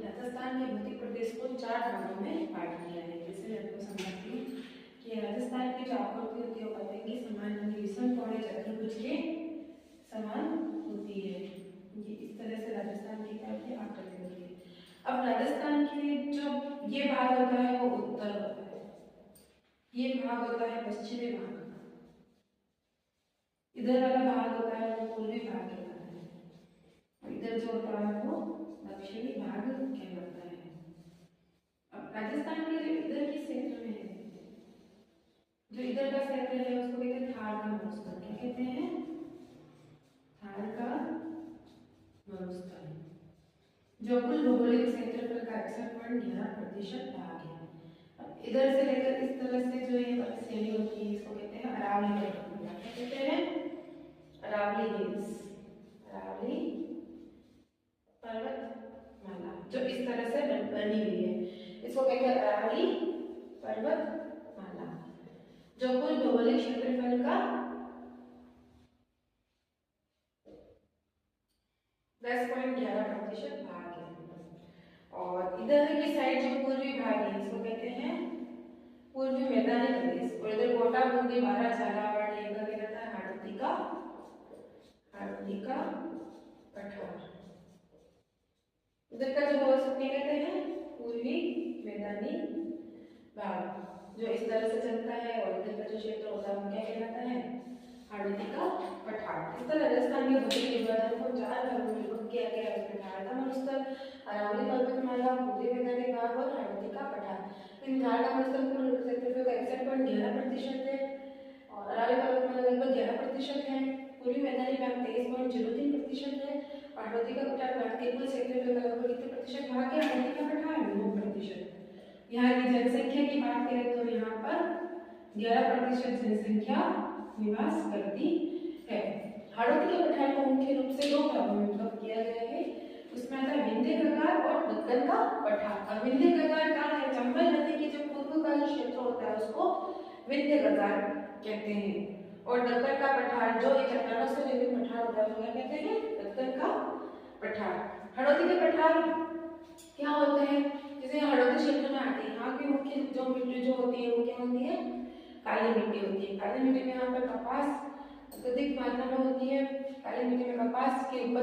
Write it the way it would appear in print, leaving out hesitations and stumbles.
राजस्थान के भौतिक प्रदेश को 4 भागों में बांट दिया है। जैसे मैं आपको समझाती हूँ कि राजस्थान की जो आकृति होती है वो कहते हैं कि समान यानी विषम कोणीय चतुर्भुज के समान होती है। ये इस तरह से राजस्थान की क्या होती है, आकृति होती है। अब राजस्थान के जो ये भाग होता है वो उत्तर होता है, ये भाग होता है पश्चिमी भाग, इधर वाला भाग होता है वो पूर्वी भाग कहलाता है, और इधर जो होता है वो दक्षिणी भाग कहलाता है। अब राजस्थान के जो इधर के क्षेत्र में है, जो इधर का क्षेत्र है उसको कहते हैं थार का मरुस्थल। क्या कहते हैं? थार का मरुस्थल, जो कुल भौगोलिक क्षेत्रफल का 61.11% भाग है। अब इधर से लेकर इस तरह से जो ये श्रेणी होती है इसको कहते हैं अरावली पर्वतमाला। क्या कहते हैं? अरावली हिल्स, अरावली पर्वतमाला, जो इस तरह से बनी हुई है इसको कहते हैं अरावली पर्वतमाला, जो कुल भौगोलिक क्षेत्रफल का 10.11% भाग है। और इधर की साइड जो पूर्वी भाग है इसको कहते हैं पूर्वी मैदानी प्रदेश, और इधर कोटा, बूंदी, बारा, झालावाड़, ये कहता है हाड़ौती का पठार। इधर का जो क्या कहते हैं? पूर्वी मैदानी भाग, जो इस तरह से चलता है, और इधर का जो क्षेत्र होता है वो क्या कहलाता है? हाड़ौती का पठार। इस तरह राजस्थान के भौगोलिक विभाजन को 4 भागों में विभक्त किया गया है। उसमें थार का मरुस्थल, अरावली पर्वतमाला, पूर्वी मैदानी भाग और हाड़ौती का पठार। इन थार का मरुस्थल कुल क्षेत्रफल का 61.11% है, और अरावली पर्वतमाला लगभग 11% है, पूर्वी मैदानी भाग 23.03% है, और हाड़ौती का पठार भारत के कुल क्षेत्रफल का लगभग कितने प्रतिशत भाग है? हाड़ौती का पठार 9%। यहाँ की जनसंख्या की बात करें तो यहाँ पर 11% जनसंख्या निवास करती है। हाड़ौती के पठार को मुख्य रूप से 2 भागों में विभक्त किया गया है। उसमें आता है विंध्य गगार और दक्कन का पठार। अब विंध्य गगार कहाँ है? चंबल नदी के जो पूर्व का जो क्षेत्र होता है उसको विंध्य गगार कहते हैं, और दक्कन का पठार जो एक चट्टानों से निर्मित पठार होता है उसको क्या कहते हैं? दक्कन का पठार। हाड़ौती के पठार क्या होते हैं? जैसे हाड़ौती क्षेत्र में आते हैं, यहाँ की मुख्य जो मिट्टी जो होती है वो क्या होती है? काली मिट्टी होती है। काली मिट्टी में यहाँ पर कपास अत्यधिक मात्रा में होती है। काली मिट्टी में कपास की उपज